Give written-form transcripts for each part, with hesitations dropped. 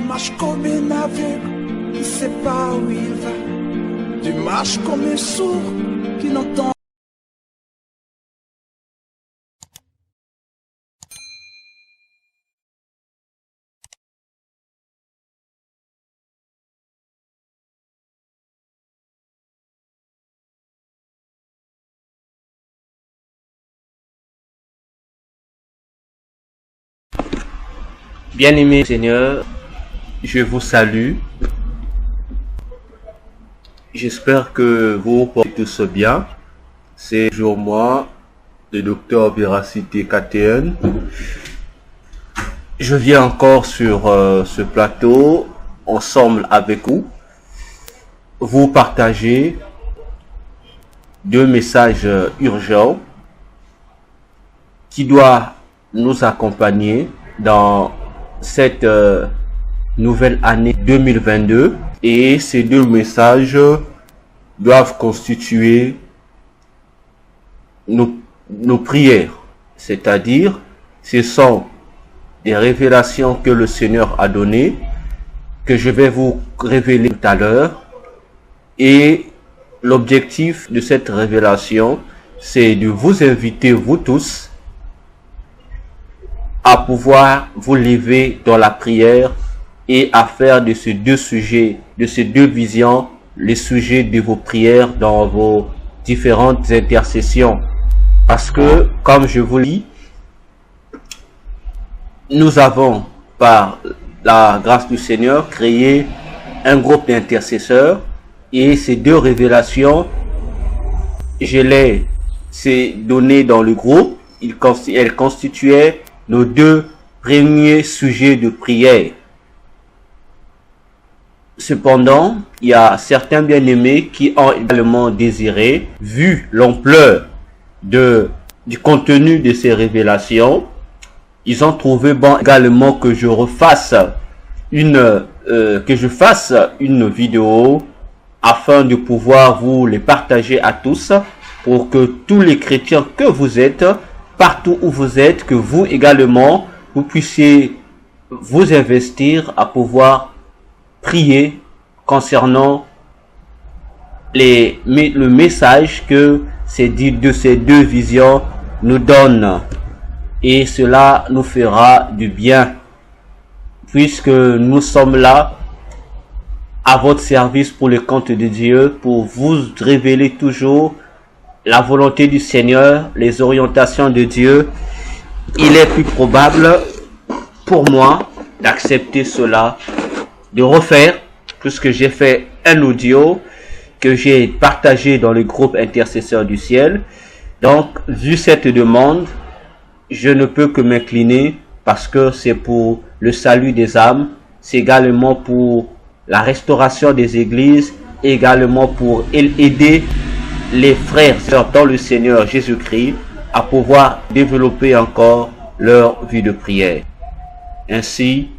marches comme un aveugle qui ne sait pas où il va. Tu marches comme un sourd qui n'entend. Bien-aimé Seigneur, je vous salue. J'espère que vous portez tous bien. C'est toujours moi, le docteur Véracité KTN. Je viens encore sur ce plateau, ensemble avec vous partager deux messages urgents qui doivent nous accompagner dans cette nouvelle année 2022, et ces deux messages doivent constituer nos prières, c'est-à-dire ce sont des révélations que le Seigneur a données, que je vais vous révéler tout à l'heure, et l'objectif de cette révélation, c'est de vous inviter, vous tous, à pouvoir vous lever dans la prière et à faire de ces deux sujets, de ces deux visions, les sujets de vos prières dans vos différentes intercessions. Parce que, comme je vous dis, nous avons, par la grâce du Seigneur, créé un groupe d'intercesseurs, et ces deux révélations, je les ai données dans le groupe. Elles constituaient nos deux premiers sujets de prière. Cependant, il y a certains bien-aimés qui ont également désiré, vu l'ampleur du contenu de ces révélations, ils ont trouvé bon également que je fasse une vidéo afin de pouvoir vous les partager à tous, pour que tous les chrétiens que vous êtes, partout où vous êtes, que vous également, vous puissiez vous investir à pouvoir prier concernant le message que ces deux visions nous donnent. Et cela nous fera du bien, puisque nous sommes là à votre service pour le compte de Dieu, pour vous révéler toujours la volonté du Seigneur, les orientations de Dieu. Il est plus probable pour moi d'accepter cela, de refaire, puisque j'ai fait un audio que j'ai partagé dans le groupe Intercesseurs du Ciel. Donc, vu cette demande, je ne peux que m'incliner, parce que c'est pour le salut des âmes, c'est également pour la restauration des églises, également pour aider les frères et sœurs dans le Seigneur Jésus-Christ à pouvoir développer encore leur vie de prière. Ainsi,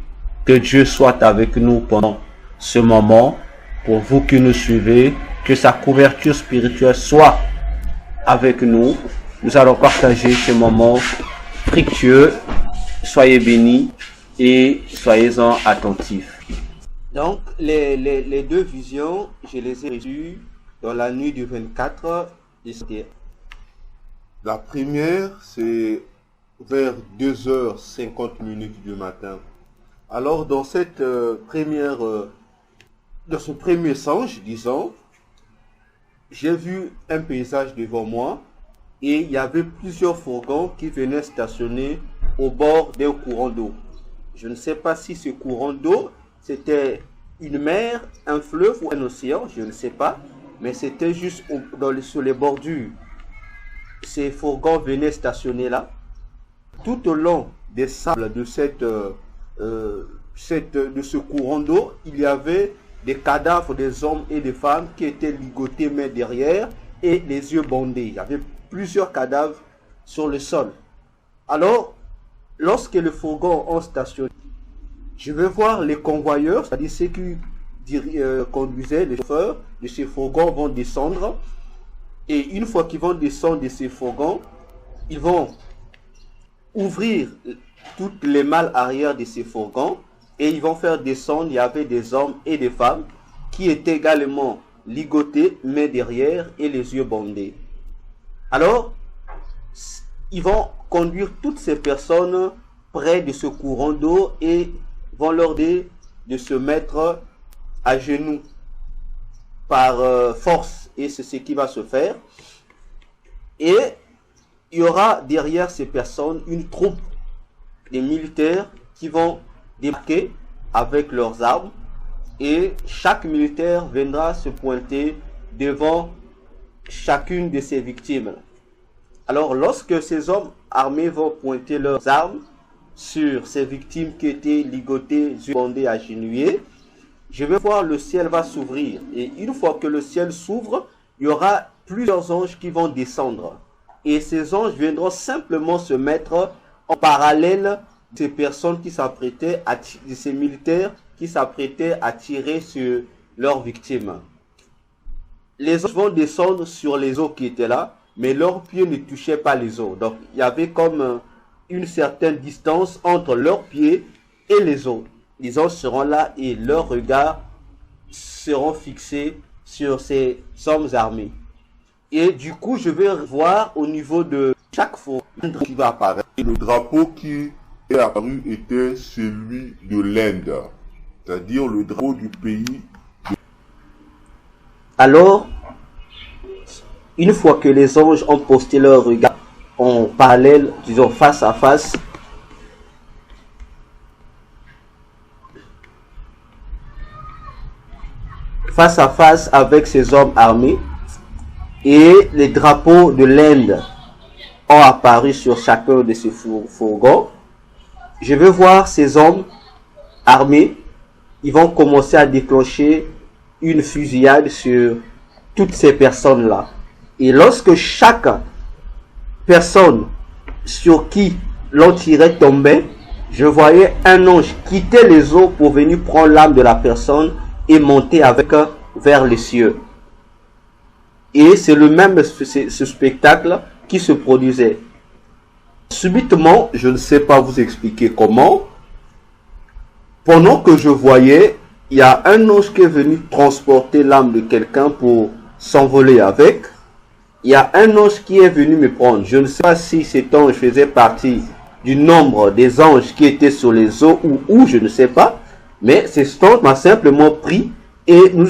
que Dieu soit avec nous pendant ce moment. Pour vous qui nous suivez, que sa couverture spirituelle soit avec nous. Nous allons partager ce moment fructueux. Soyez bénis et soyez-en attentifs. Donc, les deux visions, je les ai reçues dans la nuit du 24 décembre. La première, c'est vers 2h50 du matin. Alors, dans cette dans ce premier songe, disons, j'ai vu un paysage devant moi, et il y avait plusieurs fourgons qui venaient stationner au bord d'un courant d'eau. Je ne sais pas si ce courant d'eau, c'était une mer, un fleuve ou un océan, je ne sais pas. Mais c'était juste sur les bordures. Ces fourgons venaient stationner là. Tout au long des sables de ce courant d'eau, il y avait des cadavres des hommes et des femmes qui étaient ligotés main derrière et les yeux bandés. Il y avait plusieurs cadavres sur le sol. Alors, lorsque les fourgons ont stationné, je vais voir les convoyeurs, c'est-à-dire ceux qui conduisaient, les chauffeurs de ces fourgons vont descendre, et une fois qu'ils vont descendre de ces fourgons, ils vont ouvrir toutes les malles arrière de ces fourgons et ils vont faire descendre, il y avait des hommes et des femmes qui étaient également ligotés, mains derrière et les yeux bandés. Alors, ils vont conduire toutes ces personnes près de ce courant d'eau et vont leur dire de se mettre à genoux par force, et c'est ce qui va se faire. Et il y aura derrière ces personnes une troupe de militaires qui vont débarquer avec leurs armes, et chaque militaire viendra se pointer devant chacune de ses victimes. Alors lorsque ces hommes armés vont pointer leurs armes sur ces victimes qui étaient ligotées, bandées, agenouillées, je vais voir le ciel va s'ouvrir. Et une fois que le ciel s'ouvre, il y aura plusieurs anges qui vont descendre. Et ces anges viendront simplement se mettre en parallèle de ces personnes qui s'apprêtaient, de ces militaires qui s'apprêtaient à tirer sur leurs victimes. Les anges vont descendre sur les eaux qui étaient là, mais leurs pieds ne touchaient pas les eaux. Donc il y avait comme une certaine distance entre leurs pieds et les eaux. Les anges seront là et leurs regards seront fixés sur ces hommes armés. Et du coup, je vais voir au niveau de chaque fourgon qui va apparaître. Le drapeau qui est apparu était celui de l'Inde, c'est-à-dire le drapeau du pays. Alors, une fois que les anges ont posté leurs regards en parallèle, disons face à face, avec ces hommes armés, et les drapeaux de l'Inde ont apparu sur chacun de ces fourgons, je vais voir ces hommes armés, ils vont commencer à déclencher une fusillade sur toutes ces personnes-là. Et lorsque chaque personne sur qui l'on tirait tombait, je voyais un ange quitter les eaux pour venir prendre l'âme de la personne et monter avec vers les cieux. Et c'est le même ce spectacle qui se produisait. Subitement, je ne sais pas vous expliquer comment, pendant que je voyais, il y a un ange qui est venu transporter l'âme de quelqu'un pour s'envoler avec. Il y a un ange qui est venu me prendre. Je ne sais pas si cet ange faisait partie du nombre des anges qui étaient sur les eaux ou je ne sais pas. Mais cet ange m'a simplement pris et nous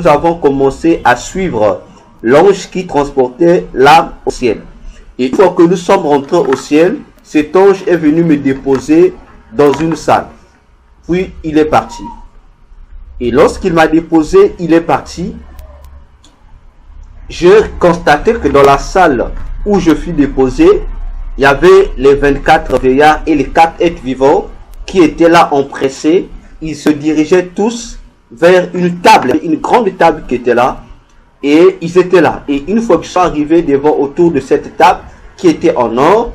avons commencé à suivre l'ange qui transportait l'âme au ciel. Et une fois que nous sommes rentrés au ciel, cet ange est venu me déposer dans une salle. Puis il est parti. Et lorsqu'il m'a déposé, il est parti. J'ai constaté que dans la salle où je fus déposé, il y avait les 24 vieillards et les 4 êtres vivants qui étaient là empressés. Ils se dirigeaient tous vers une table, une grande table qui était là. Et ils étaient là. Et une fois que je suis arrivé devant autour de cette table qui était en or,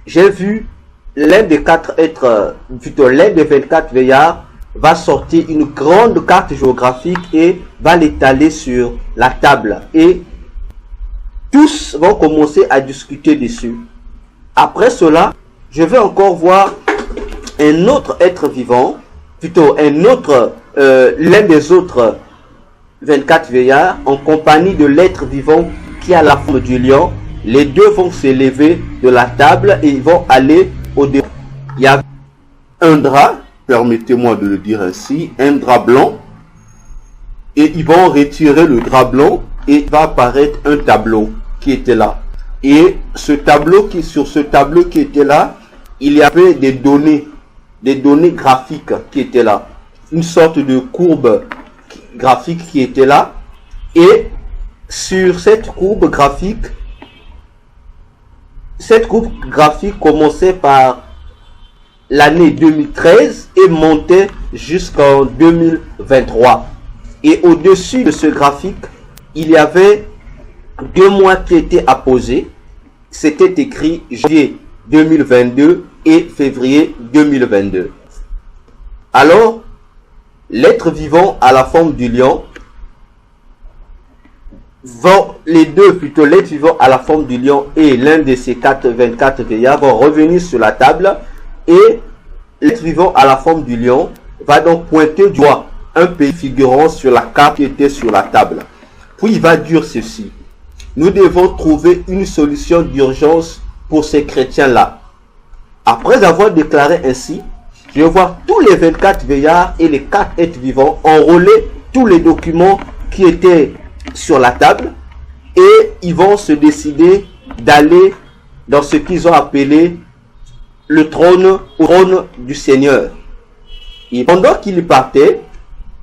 j'ai vu l'un des 4 êtres, plutôt l'un des 24 veillards, va sortir une grande carte géographique et va l'étaler sur la table. Et tous vont commencer à discuter dessus. Après cela, je vais encore voir un autre être vivant, plutôt un autre, l'un des autres 24 veillards, en compagnie de l'être vivant qui a la forme du lion. Les deux vont s'élever de la table et ils vont aller au-delà. Il y a un drap, permettez-moi de le dire ainsi, un drap blanc, et ils vont retirer le drap blanc et il va apparaître un tableau qui était là. Et sur ce tableau qui était là, il y avait des données graphiques qui étaient là, une sorte de courbe graphique qui était là, et sur cette courbe graphique commençait par l'année 2013 et montait jusqu'en 2023. Et au-dessus de ce graphique, il y avait 2 mois qui étaient apposés. C'était écrit janvier 2022 et février 2022. Alors, l'être vivant à la forme du lion, l'être vivant à la forme du lion et l'un de ces 24 veillards vont revenir sur la table et l'être vivant à la forme du lion va donc pointer du doigt un pays figurant sur la carte qui était sur la table. Puis il va dire ceci: nous devons trouver une solution d'urgence pour ces chrétiens-là. Après avoir déclaré ainsi, je vais voir tous les 24 veillards et les 4 êtres vivants enrôler tous les documents qui étaient sur la table et ils vont se décider d'aller dans ce qu'ils ont appelé le trône du Seigneur. Et pendant qu'il partait,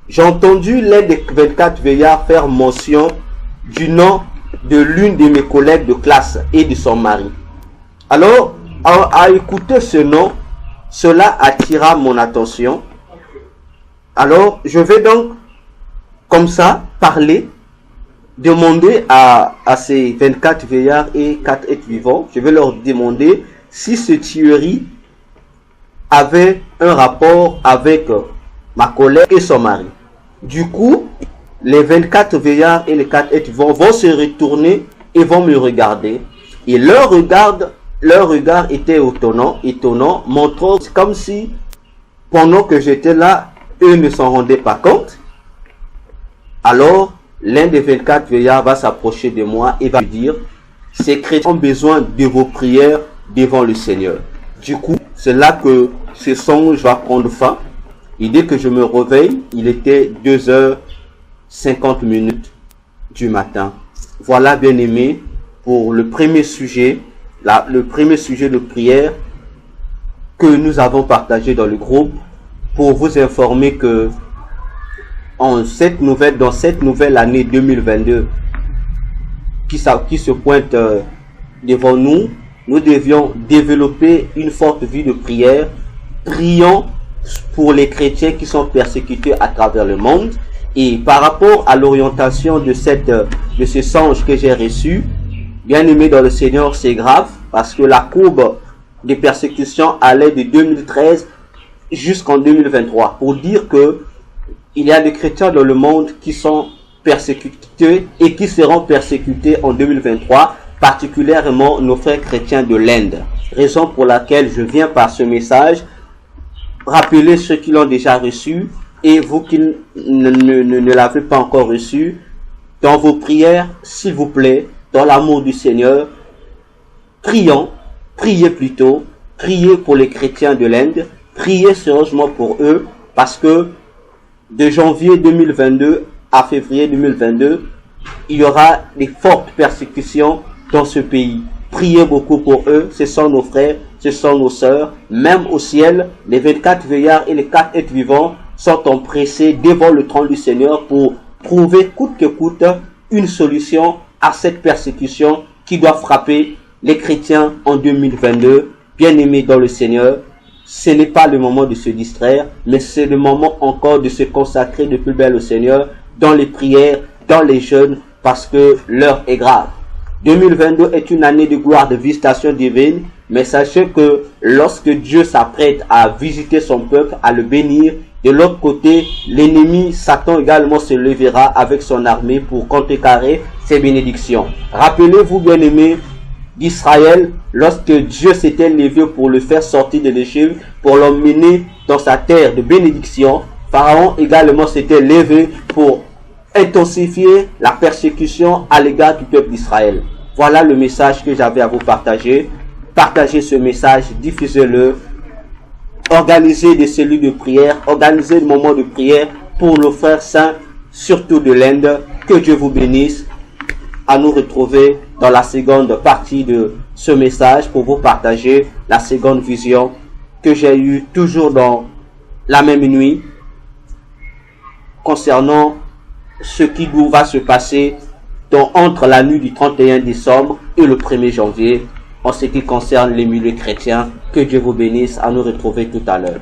j'ai entendu l'un des 24 veillards faire mention du nom de l'une de mes collègues de classe et de son mari. Alors, à écouter ce nom, cela attira mon attention. Alors, je vais donc, comme ça, parler, demander à ces 24 veillards et 4 êtres vivants, je vais leur demander si ce tuerie avait un rapport avec ma collègue et son mari. Du coup, les 24 veillards et les 4 êtres vivants vont se retourner et vont me regarder. Et leur regard était étonnant, montrant comme si, pendant que j'étais là, eux ne s'en rendaient pas compte. Alors, l'un des 24 veillards va s'approcher de moi et va me dire: ces chrétiens ont besoin de vos prières devant le Seigneur. Du coup, c'est là que ce songe va prendre fin. Et dès que je me réveille, il était 2h50 du matin. Voilà, bien aimé, pour le premier sujet, le premier sujet de prière que nous avons partagé dans le groupe, pour vous informer que dans cette nouvelle année 2022 qui se pointe devant nous, nous devions développer une forte vie de prière. Prions pour les chrétiens qui sont persécutés à travers le monde. Et par rapport à l'orientation de ce songe que j'ai reçu, bien aimé dans le Seigneur, c'est grave, parce que la courbe des persécutions allait de 2013 jusqu'en 2023, pour dire que il y a des chrétiens dans le monde qui sont persécutés et qui seront persécutés en 2023, particulièrement nos frères chrétiens de l'Inde. Raison pour laquelle je viens par ce message rappeler ceux qui l'ont déjà reçu et vous qui ne l'avez pas encore reçu, dans vos prières, s'il vous plaît, dans l'amour du Seigneur, priez pour les chrétiens de l'Inde, priez sérieusement pour eux, parce que de janvier 2022 à février 2022, il y aura des fortes persécutions dans ce pays. Priez beaucoup pour eux, ce sont nos frères, ce sont nos sœurs. Même au ciel, les 24 veillards et les 4 êtres vivants sont empressés devant le trône du Seigneur pour trouver coûte que coûte une solution à cette persécution qui doit frapper les chrétiens en 2022. Bien-aimés dans le Seigneur, ce n'est pas le moment de se distraire, mais c'est le moment encore de se consacrer de plus belle au Seigneur, dans les prières, dans les jeûnes, parce que l'heure est grave. 2022 est une année de gloire, de visitation divine, mais sachez que lorsque Dieu s'apprête à visiter son peuple, à le bénir, de l'autre côté, l'ennemi Satan également se lèvera avec son armée pour contrecarrer ses bénédictions. Rappelez-vous, bien-aimés, d'Israël, lorsque Dieu s'était levé pour le faire sortir de l'Égypte, pour l'emmener dans sa terre de bénédiction, Pharaon également s'était levé pour intensifier la persécution à l'égard du peuple d'Israël. Voilà le message que j'avais à vous partager. Partagez ce message, diffusez-le, organisez des cellules de prière, organisez des moments de prière pour nos frères saints, surtout de l'Inde. Que Dieu vous bénisse. À nous retrouver dans la seconde partie de ce message pour vous partager la seconde vision que j'ai eue toujours dans la même nuit concernant ce qui va se passer entre la nuit du 31 décembre et le 1er janvier en ce qui concerne les milieux chrétiens. Que Dieu vous bénisse. À nous retrouver tout à l'heure.